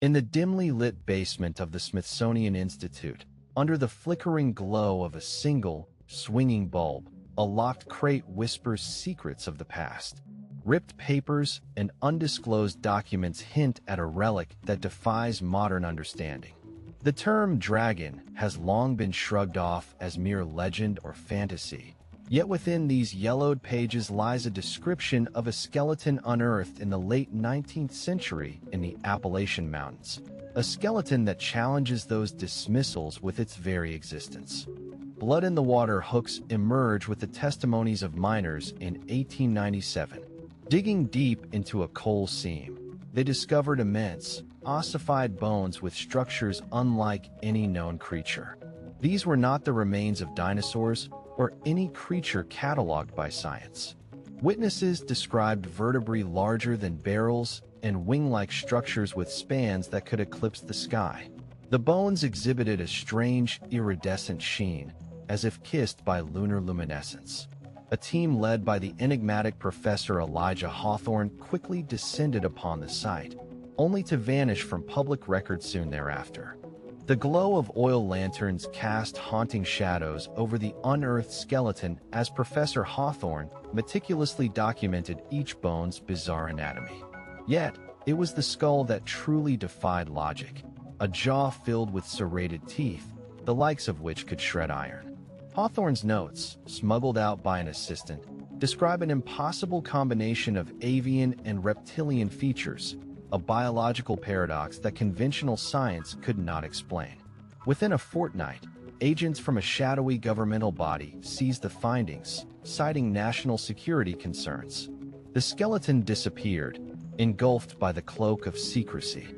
In the dimly lit basement of the Smithsonian Institute, under the flickering glow of a single, swinging bulb, a locked crate whispers secrets of the past. Ripped papers and undisclosed documents hint at a relic that defies modern understanding. The term dragon has long been shrugged off as mere legend or fantasy. Yet within these yellowed pages lies a description of a skeleton unearthed in the late 19th century in the Appalachian Mountains, a skeleton that challenges those dismissals with its very existence. Blood in the water hooks emerge with the testimonies of miners in 1897. Digging deep into a coal seam, they discovered immense, ossified bones with structures unlike any known creature. These were not the remains of dinosaurs or any creature cataloged by science. Witnesses described vertebrae larger than barrels and wing-like structures with spans that could eclipse the sky. The bones exhibited a strange, iridescent sheen, as if kissed by lunar luminescence. A team led by the enigmatic Professor Elijah Hawthorne quickly descended upon the site, only to vanish from public record soon thereafter. The glow of oil lanterns cast haunting shadows over the unearthed skeleton as Professor Hawthorne meticulously documented each bone's bizarre anatomy. Yet, it was the skull that truly defied logic, a jaw filled with serrated teeth, the likes of which could shred iron. Hawthorne's notes, smuggled out by an assistant, describe an impossible combination of avian and reptilian features, a biological paradox that conventional science could not explain. Within a fortnight, agents from a shadowy governmental body seized the findings, citing national security concerns. The skeleton disappeared, engulfed by the cloak of secrecy.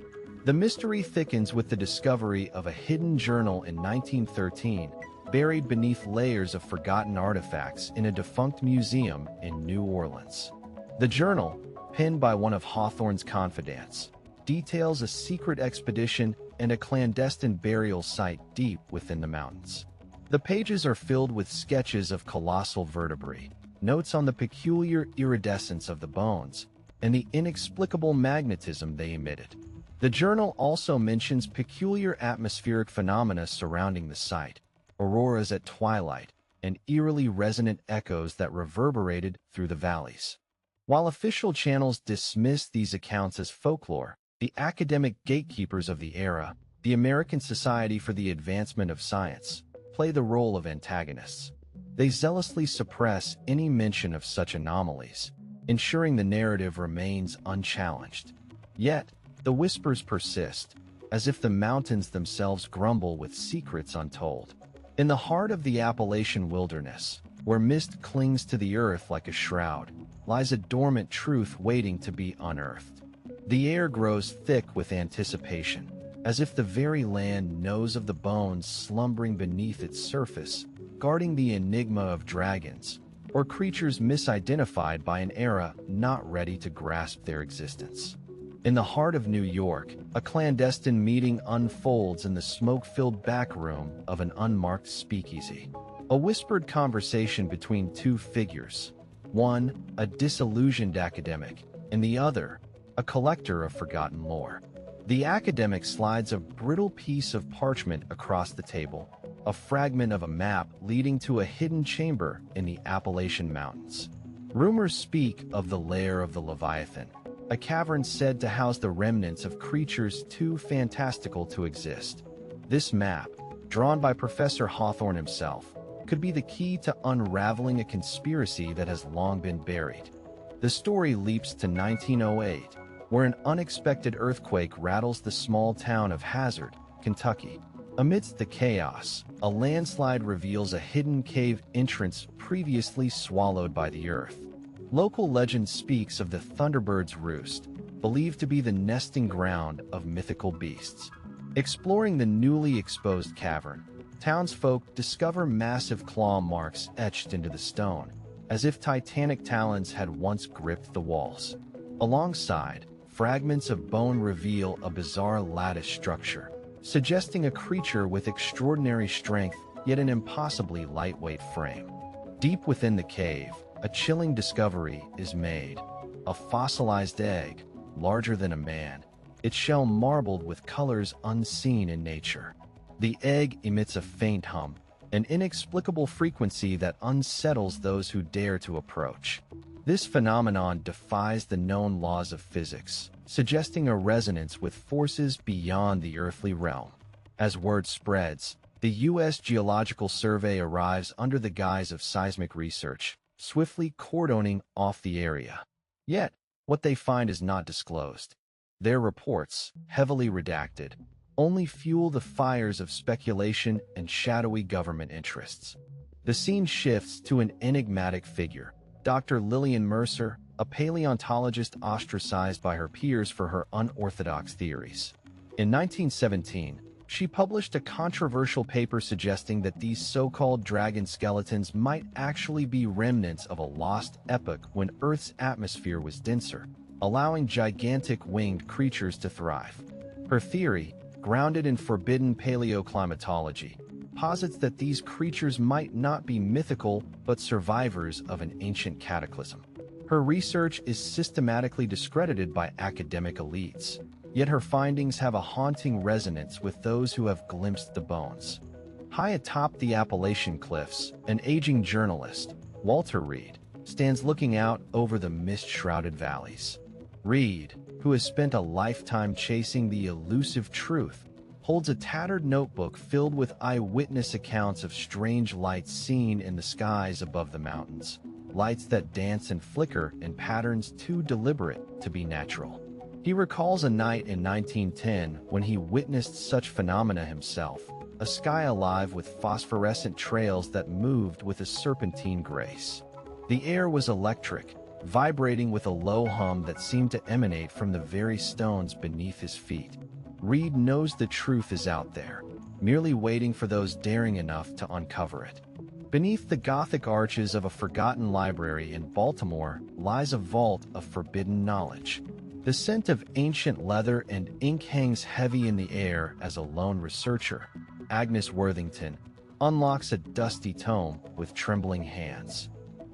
The mystery thickens with the discovery of a hidden journal in 1913, buried beneath layers of forgotten artifacts in a defunct museum in New Orleans. The journal, penned by one of Hawthorne's confidants, details a secret expedition and a clandestine burial site deep within the mountains. The pages are filled with sketches of colossal vertebrae, notes on the peculiar iridescence of the bones, and the inexplicable magnetism they emitted. The journal also mentions peculiar atmospheric phenomena surrounding the site, auroras at twilight, and eerily resonant echoes that reverberated through the valleys. While official channels dismissed these accounts as folklore, the academic gatekeepers of the era, the American Society for the Advancement of Science, play the role of antagonists. They zealously suppress any mention of such anomalies, ensuring the narrative remains unchallenged. Yet, the whispers persist, as if the mountains themselves grumble with secrets untold. In the heart of the Appalachian wilderness, where mist clings to the earth like a shroud, lies a dormant truth waiting to be unearthed. The air grows thick with anticipation, as if the very land knows of the bones slumbering beneath its surface, guarding the enigma of dragons, or creatures misidentified by an era not ready to grasp their existence. In the heart of New York, a clandestine meeting unfolds in the smoke-filled back room of an unmarked speakeasy. A whispered conversation between two figures, one a disillusioned academic, and the other a collector of forgotten lore. The academic slides a brittle piece of parchment across the table, a fragment of a map leading to a hidden chamber in the Appalachian Mountains. Rumors speak of the lair of the Leviathan, a cavern said to house the remnants of creatures too fantastical to exist. This map, drawn by Professor Hawthorne himself, could be the key to unraveling a conspiracy that has long been buried. The story leaps to 1908, where an unexpected earthquake rattles the small town of Hazard, Kentucky. Amidst the chaos, a landslide reveals a hidden cave entrance previously swallowed by the earth. Local legend speaks of the Thunderbird's Roost, believed to be the nesting ground of mythical beasts. Exploring the newly exposed cavern, townsfolk discover massive claw marks etched into the stone, as if titanic talons had once gripped the walls. Alongside, fragments of bone reveal a bizarre lattice structure, suggesting a creature with extraordinary strength yet an impossibly lightweight frame. Deep within the cave, a chilling discovery is made. A fossilized egg, larger than a man, its shell marbled with colors unseen in nature. The egg emits a faint hum, an inexplicable frequency that unsettles those who dare to approach. This phenomenon defies the known laws of physics, suggesting a resonance with forces beyond the earthly realm. As word spreads, the U.S. Geological Survey arrives under the guise of seismic research, swiftly cordoning off the area. Yet, what they find is not disclosed. Their reports, heavily redacted, only fuel the fires of speculation and shadowy government interests. The scene shifts to an enigmatic figure, Dr. Lillian Mercer, a paleontologist ostracized by her peers for her unorthodox theories. In 1917, she published a controversial paper suggesting that these so-called dragon skeletons might actually be remnants of a lost epoch when Earth's atmosphere was denser, allowing gigantic winged creatures to thrive. Her theory, grounded in forbidden paleoclimatology, posits that these creatures might not be mythical but survivors of an ancient cataclysm. Her research is systematically discredited by academic elites, yet her findings have a haunting resonance with those who have glimpsed the bones. High atop the Appalachian cliffs, an aging journalist, Walter Reed, stands looking out over the mist-shrouded valleys. Reed, who has spent a lifetime chasing the elusive truth, holds a tattered notebook filled with eyewitness accounts of strange lights seen in the skies above the mountains, lights that dance and flicker in patterns too deliberate to be natural. He recalls a night in 1910 when he witnessed such phenomena himself, a sky alive with phosphorescent trails that moved with a serpentine grace. The air was electric, vibrating with a low hum that seemed to emanate from the very stones beneath his feet. Reed knows the truth is out there, merely waiting for those daring enough to uncover it. Beneath the Gothic arches of a forgotten library in Baltimore lies a vault of forbidden knowledge. The scent of ancient leather and ink hangs heavy in the air as a lone researcher, Agnes Worthington, unlocks a dusty tome with trembling hands.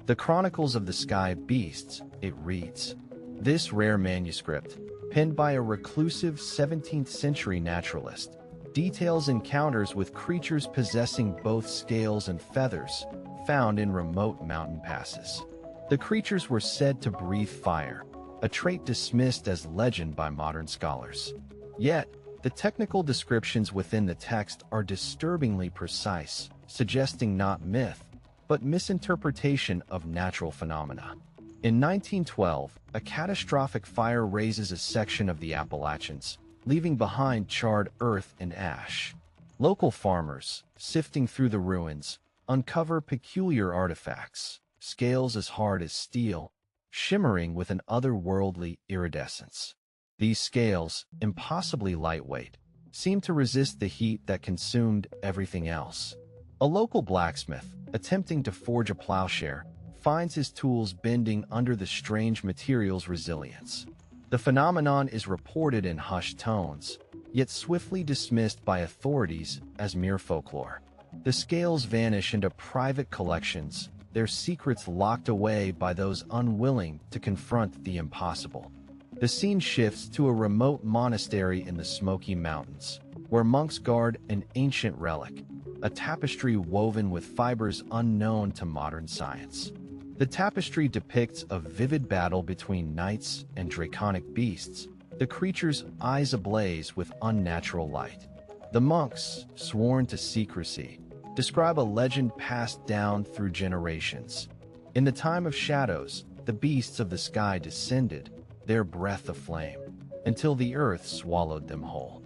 The Chronicles of the Sky Beasts, it reads. This rare manuscript, penned by a reclusive 17th-century naturalist, details encounters with creatures possessing both scales and feathers, found in remote mountain passes. The creatures were said to breathe fire, a trait dismissed as legend by modern scholars. Yet, the technical descriptions within the text are disturbingly precise, suggesting not myth, but misinterpretation of natural phenomena. In 1912, a catastrophic fire razes a section of the Appalachians, leaving behind charred earth and ash. Local farmers, sifting through the ruins, uncover peculiar artifacts, scales as hard as steel, shimmering with an otherworldly iridescence. These scales, impossibly lightweight, seem to resist the heat that consumed everything else. A local blacksmith, attempting to forge a plowshare, finds his tools bending under the strange material's resilience. The phenomenon is reported in hushed tones, yet swiftly dismissed by authorities as mere folklore. The scales vanish into private collections, their secrets locked away by those unwilling to confront the impossible. The scene shifts to a remote monastery in the Smoky Mountains, where monks guard an ancient relic, a tapestry woven with fibers unknown to modern science. The tapestry depicts a vivid battle between knights and draconic beasts, the creatures' eyes ablaze with unnatural light. The monks, sworn to secrecy, describe a legend passed down through generations. In the time of shadows, the beasts of the sky descended, their breath aflame, until the earth swallowed them whole.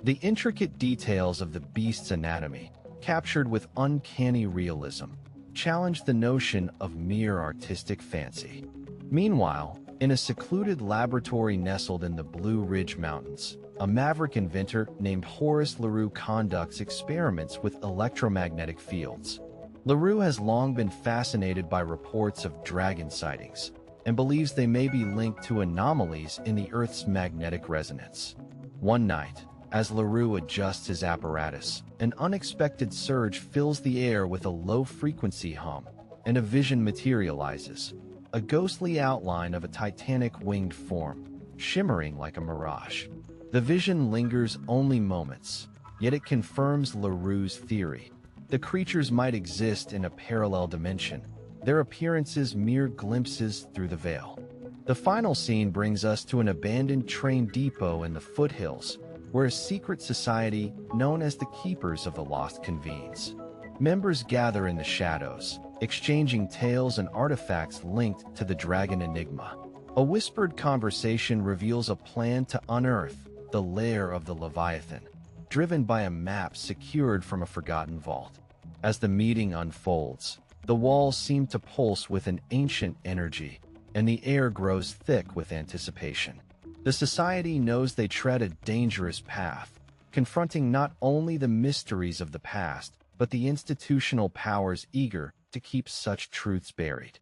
The intricate details of the beast's anatomy, captured with uncanny realism, challenge the notion of mere artistic fancy. Meanwhile, in a secluded laboratory nestled in the Blue Ridge Mountains, a maverick inventor named Horace LaRue conducts experiments with electromagnetic fields. LaRue has long been fascinated by reports of dragon sightings and believes they may be linked to anomalies in the Earth's magnetic resonance. One night, as LaRue adjusts his apparatus, an unexpected surge fills the air with a low-frequency hum, and a vision materializes, a ghostly outline of a titanic winged form, shimmering like a mirage. The vision lingers only moments, yet it confirms LaRue's theory. The creatures might exist in a parallel dimension, their appearances mere glimpses through the veil. The final scene brings us to an abandoned train depot in the foothills, where a secret society known as the Keepers of the Lost convenes. Members gather in the shadows, exchanging tales and artifacts linked to the dragon enigma. A whispered conversation reveals a plan to unearth the lair of the Leviathan, driven by a map secured from a forgotten vault. As the meeting unfolds, the walls seem to pulse with an ancient energy, and the air grows thick with anticipation. The society knows they tread a dangerous path, confronting not only the mysteries of the past, but the institutional powers eager to keep such truths buried.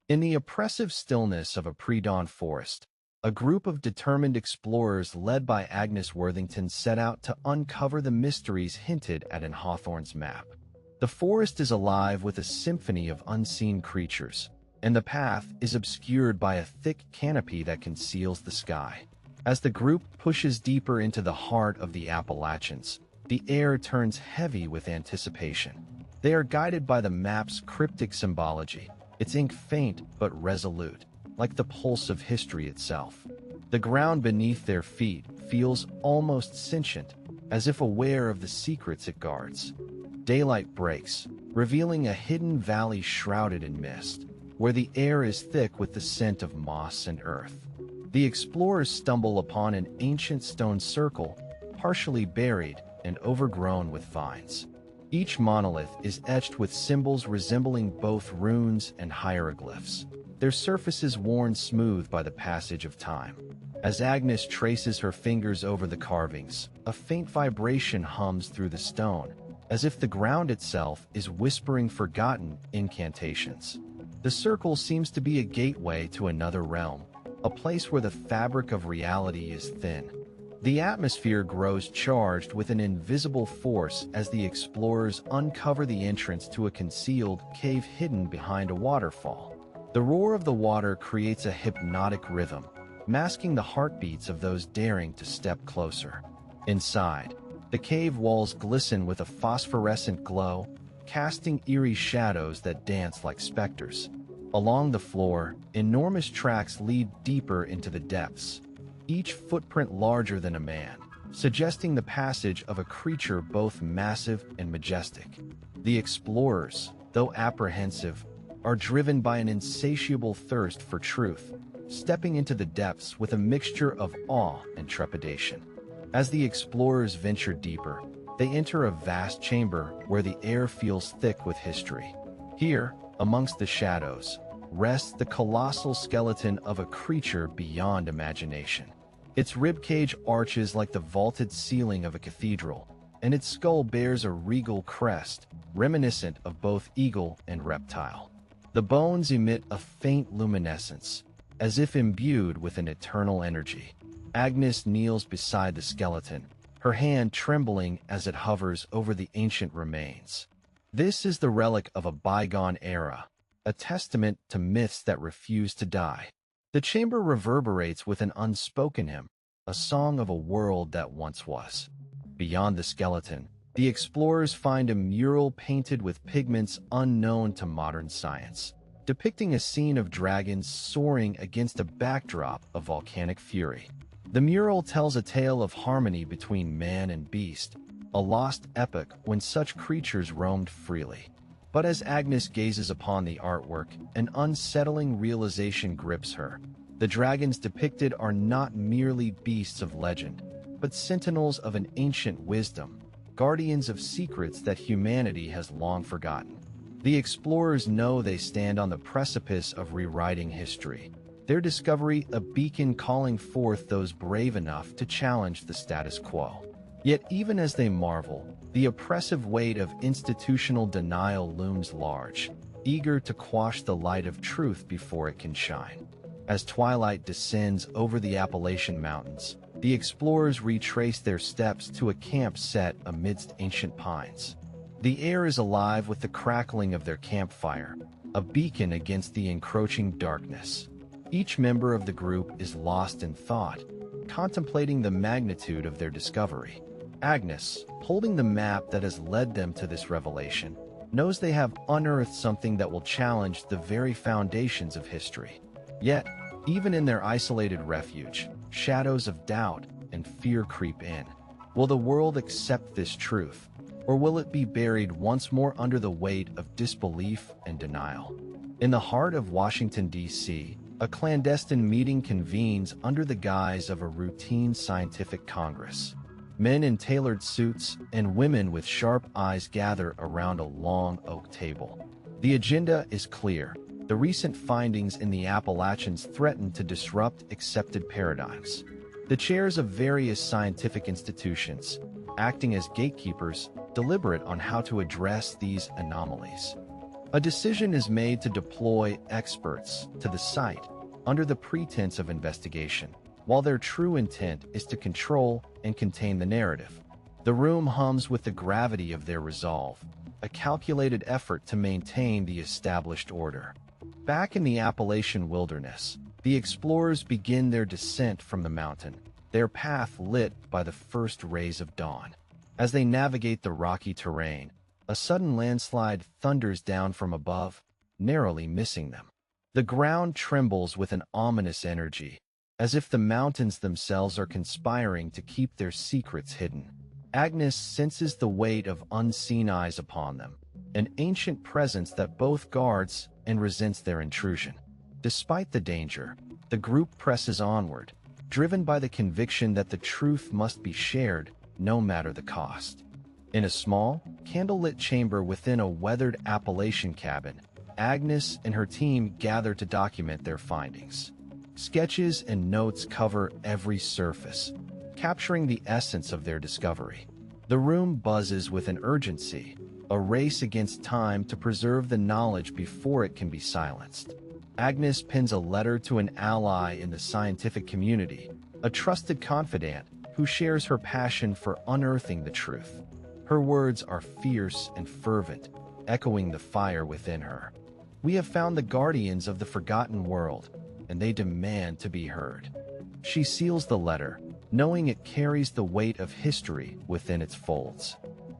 In the oppressive stillness of a pre-dawn forest, a group of determined explorers led by Agnes Worthington set out to uncover the mysteries hinted at in Hawthorne's map. The forest is alive with a symphony of unseen creatures, and the path is obscured by a thick canopy that conceals the sky. As the group pushes deeper into the heart of the Appalachians, the air turns heavy with anticipation. They are guided by the map's cryptic symbology, its ink faint but resolute, like the pulse of history itself. The ground beneath their feet feels almost sentient, as if aware of the secrets it guards. Daylight breaks, revealing a hidden valley shrouded in mist, where the air is thick with the scent of moss and earth. The explorers stumble upon an ancient stone circle, partially buried and overgrown with vines. Each monolith is etched with symbols resembling both runes and hieroglyphs, their surfaces worn smooth by the passage of time. As Agnes traces her fingers over the carvings, a faint vibration hums through the stone, as if the ground itself is whispering forgotten incantations. The circle seems to be a gateway to another realm, a place where the fabric of reality is thin. The atmosphere grows charged with an invisible force as the explorers uncover the entrance to a concealed cave hidden behind a waterfall. The roar of the water creates a hypnotic rhythm, masking the heartbeats of those daring to step closer. Inside, the cave walls glisten with a phosphorescent glow, casting eerie shadows that dance like specters. Along the floor, enormous tracks lead deeper into the depths, each footprint larger than a man, suggesting the passage of a creature both massive and majestic. The explorers, though apprehensive, are driven by an insatiable thirst for truth, stepping into the depths with a mixture of awe and trepidation. As the explorers venture deeper, they enter a vast chamber where the air feels thick with history. Here, amongst the shadows, rests the colossal skeleton of a creature beyond imagination. Its ribcage arches like the vaulted ceiling of a cathedral, and its skull bears a regal crest, reminiscent of both eagle and reptile. The bones emit a faint luminescence, as if imbued with an eternal energy. Agnes kneels beside the skeleton, her hand trembling as it hovers over the ancient remains. This is the relic of a bygone era, a testament to myths that refuse to die. The chamber reverberates with an unspoken hymn, a song of a world that once was. Beyond the skeleton, the explorers find a mural painted with pigments unknown to modern science, depicting a scene of dragons soaring against a backdrop of volcanic fury. The mural tells a tale of harmony between man and beast, a lost epoch when such creatures roamed freely. But as Agnes gazes upon the artwork, an unsettling realization grips her. The dragons depicted are not merely beasts of legend, but sentinels of an ancient wisdom, guardians of secrets that humanity has long forgotten. The explorers know they stand on the precipice of rewriting history, their discovery a beacon calling forth those brave enough to challenge the status quo. Yet even as they marvel, the oppressive weight of institutional denial looms large, eager to quash the light of truth before it can shine. As twilight descends over the Appalachian Mountains, the explorers retrace their steps to a camp set amidst ancient pines. The air is alive with the crackling of their campfire, a beacon against the encroaching darkness. Each member of the group is lost in thought, contemplating the magnitude of their discovery. Agnes, holding the map that has led them to this revelation, knows they have unearthed something that will challenge the very foundations of history. Yet, even in their isolated refuge, shadows of doubt and fear creep in. Will the world accept this truth, or will it be buried once more under the weight of disbelief and denial? In the heart of Washington, D.C., a clandestine meeting convenes under the guise of a routine scientific congress. Men in tailored suits and women with sharp eyes gather around a long oak table. The agenda is clear. The recent findings in the Appalachians threaten to disrupt accepted paradigms. The chairs of various scientific institutions, acting as gatekeepers, deliberate on how to address these anomalies. A decision is made to deploy experts to the site under the pretense of investigation, while their true intent is to control and contain the narrative. The room hums with the gravity of their resolve, a calculated effort to maintain the established order. Back in the Appalachian wilderness, the explorers begin their descent from the mountain, their path lit by the first rays of dawn. As they navigate the rocky terrain, a sudden landslide thunders down from above, narrowly missing them. The ground trembles with an ominous energy, as if the mountains themselves are conspiring to keep their secrets hidden. Agnes senses the weight of unseen eyes upon them, an ancient presence that both guards and resents their intrusion. Despite the danger, the group presses onward, driven by the conviction that the truth must be shared, no matter the cost. In a small, candlelit chamber within a weathered Appalachian cabin, Agnes and her team gather to document their findings. Sketches and notes cover every surface, capturing the essence of their discovery. The room buzzes with an urgency, a race against time to preserve the knowledge before it can be silenced. Agnes pens a letter to an ally in the scientific community, a trusted confidant who shares her passion for unearthing the truth. Her words are fierce and fervent, echoing the fire within her. "We have found the guardians of the forgotten world, and they demand to be heard." She seals the letter, knowing it carries the weight of history within its folds.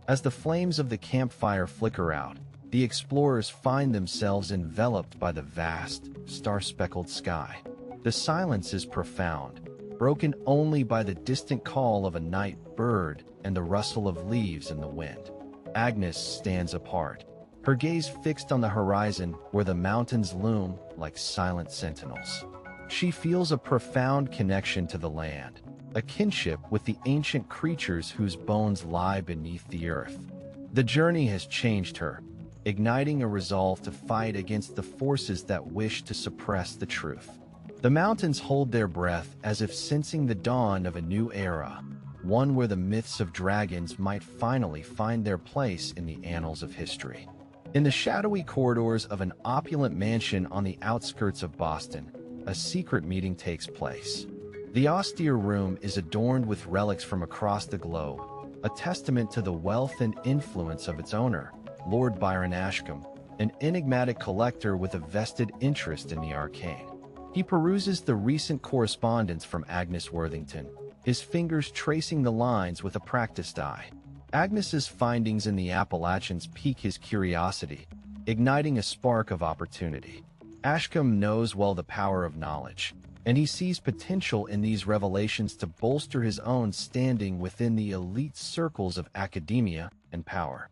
As the flames of the campfire flicker out, the explorers find themselves enveloped by the vast, star-speckled sky. The silence is profound, broken only by the distant call of a night bird and the rustle of leaves in the wind. Agnes stands apart, her gaze fixed on the horizon where the mountains loom like silent sentinels. She feels a profound connection to the land, a kinship with the ancient creatures whose bones lie beneath the earth. The journey has changed her, igniting a resolve to fight against the forces that wish to suppress the truth. The mountains hold their breath as if sensing the dawn of a new era, one where the myths of dragons might finally find their place in the annals of history. In the shadowy corridors of an opulent mansion on the outskirts of Boston, a secret meeting takes place. The austere room is adorned with relics from across the globe, a testament to the wealth and influence of its owner, Lord Byron Ashcombe, an enigmatic collector with a vested interest in the arcane. He peruses the recent correspondence from Agnes Worthington, his fingers tracing the lines with a practiced eye. Agnes's findings in the Appalachians pique his curiosity, igniting a spark of opportunity. Ashcombe knows well the power of knowledge, and he sees potential in these revelations to bolster his own standing within the elite circles of academia and power.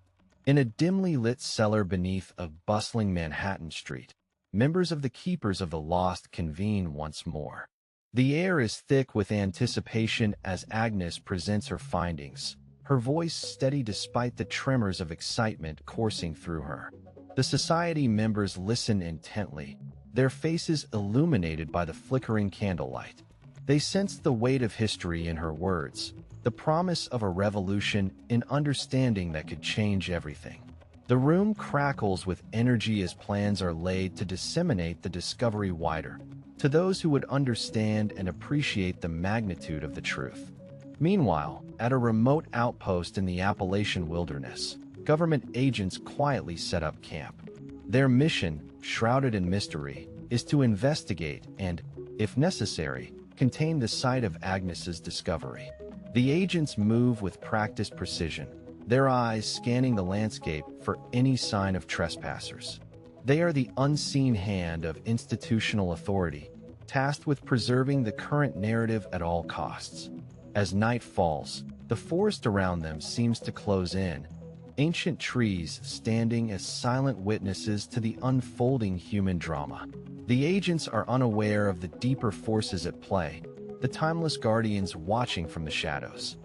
In a dimly lit cellar beneath a bustling Manhattan street, members of the Keepers of the Lost convene once more. The air is thick with anticipation as Agnes presents her findings, her voice steady despite the tremors of excitement coursing through her. The society members listen intently, their faces illuminated by the flickering candlelight. They sense the weight of history in her words, the promise of a revolution in understanding that could change everything. The room crackles with energy as plans are laid to disseminate the discovery wider, to those who would understand and appreciate the magnitude of the truth. Meanwhile, at a remote outpost in the Appalachian wilderness, government agents quietly set up camp. Their mission, shrouded in mystery, is to investigate and, if necessary, contain the site of Agnes's discovery. The agents move with practiced precision, their eyes scanning the landscape for any sign of trespassers. They are the unseen hand of institutional authority, tasked with preserving the current narrative at all costs. As night falls, the forest around them seems to close in, ancient trees standing as silent witnesses to the unfolding human drama. The agents are unaware of the deeper forces at play, the timeless guardians watching from the shadows.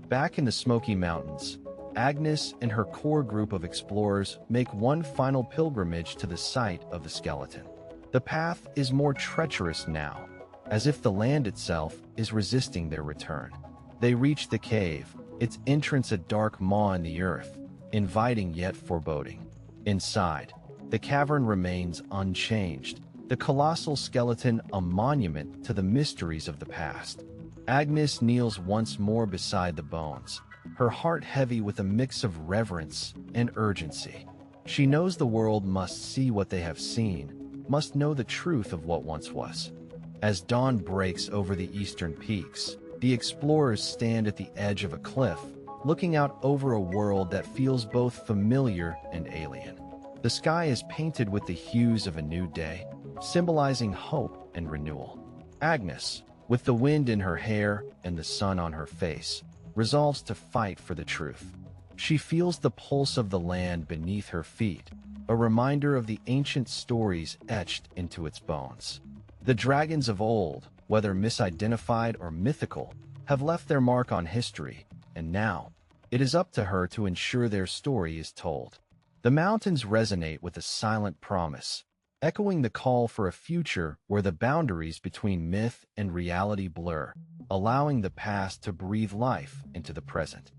Back in the Smoky Mountains, Agnes and her core group of explorers make one final pilgrimage to the site of the skeleton. The path is more treacherous now, as if the land itself is resisting their return. They reach the cave, its entrance a dark maw in the earth, inviting yet foreboding. Inside, the cavern remains unchanged, the colossal skeleton a monument to the mysteries of the past. Agnes kneels once more beside the bones, her heart heavy with a mix of reverence and urgency. She knows the world must see what they have seen, must know the truth of what once was. As dawn breaks over the eastern peaks, the explorers stand at the edge of a cliff, looking out over a world that feels both familiar and alien. The sky is painted with the hues of a new day, symbolizing hope and renewal. Agnes, with the wind in her hair and the sun on her face, resolves to fight for the truth. She feels the pulse of the land beneath her feet, a reminder of the ancient stories etched into its bones. The dragons of old, whether misidentified or mythical, have left their mark on history, and now, it is up to her to ensure their story is told. The mountains resonate with a silent promise, echoing the call for a future where the boundaries between myth and reality blur, allowing the past to breathe life into the present.